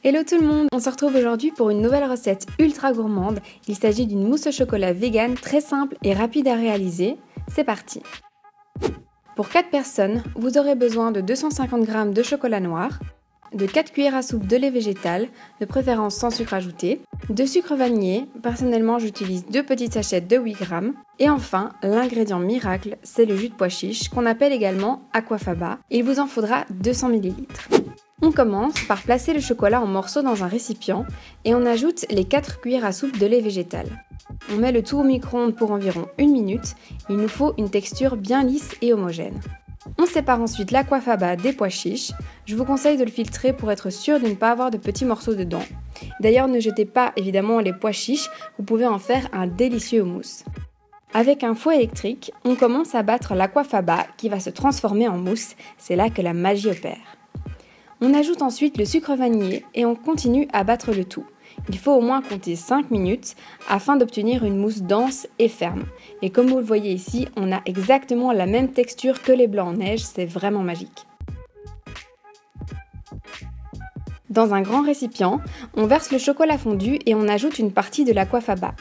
Hello tout le monde, on se retrouve aujourd'hui pour une nouvelle recette ultra gourmande. Il s'agit d'une mousse au chocolat vegan très simple et rapide à réaliser. C'est parti. Pour 4 personnes, vous aurez besoin de 250 g de chocolat noir, de 4 cuillères à soupe de lait végétal, de préférence sans sucre ajouté, de sucre vanillé, personnellement j'utilise 2 petites sachets de 8 g, et enfin l'ingrédient miracle, c'est le jus de pois chiche qu'on appelle également aquafaba, et il vous en faudra 200 ml. On commence par placer le chocolat en morceaux dans un récipient et on ajoute les 4 cuillères à soupe de lait végétal. On met le tout au micro-ondes pour environ 1 minute, il nous faut une texture bien lisse et homogène. On sépare ensuite l'aquafaba des pois chiches. Je vous conseille de le filtrer pour être sûr de ne pas avoir de petits morceaux dedans. D'ailleurs, ne jetez pas évidemment les pois chiches, vous pouvez en faire un délicieux houmous. Avec un fouet électrique, on commence à battre l'aquafaba qui va se transformer en mousse, c'est là que la magie opère. On ajoute ensuite le sucre vanillé et on continue à battre le tout. Il faut au moins compter 5 minutes afin d'obtenir une mousse dense et ferme. Et comme vous le voyez ici, on a exactement la même texture que les blancs en neige, c'est vraiment magique. Dans un grand récipient, on verse le chocolat fondu et on ajoute une partie de l'aquafaba.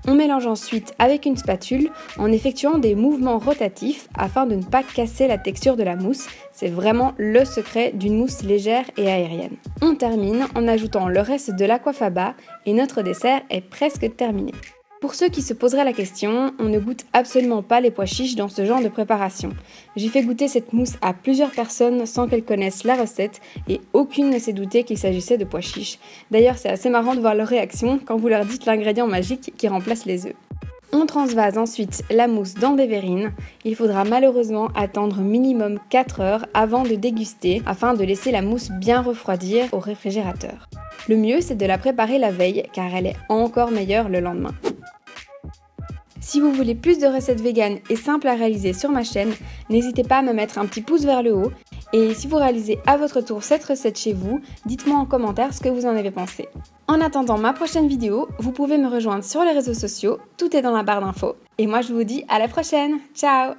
On mélange ensuite avec une spatule en effectuant des mouvements rotatifs afin de ne pas casser la texture de la mousse. C'est vraiment le secret d'une mousse légère et aérienne. On termine en ajoutant le reste de l'aquafaba et notre dessert est presque terminé. Pour ceux qui se poseraient la question, on ne goûte absolument pas les pois chiches dans ce genre de préparation. J'ai fait goûter cette mousse à plusieurs personnes sans qu'elles connaissent la recette et aucune ne s'est doutée qu'il s'agissait de pois chiches. D'ailleurs, c'est assez marrant de voir leur réaction quand vous leur dites l'ingrédient magique qui remplace les œufs. On transvase ensuite la mousse dans des verrines. Il faudra malheureusement attendre minimum 4 heures avant de déguster afin de laisser la mousse bien refroidir au réfrigérateur. Le mieux, c'est de la préparer la veille car elle est encore meilleure le lendemain. Si vous voulez plus de recettes véganes et simples à réaliser sur ma chaîne, n'hésitez pas à me mettre un petit pouce vers le haut. Et si vous réalisez à votre tour cette recette chez vous, dites-moi en commentaire ce que vous en avez pensé. En attendant ma prochaine vidéo, vous pouvez me rejoindre sur les réseaux sociaux, tout est dans la barre d'infos. Et moi je vous dis à la prochaine, ciao!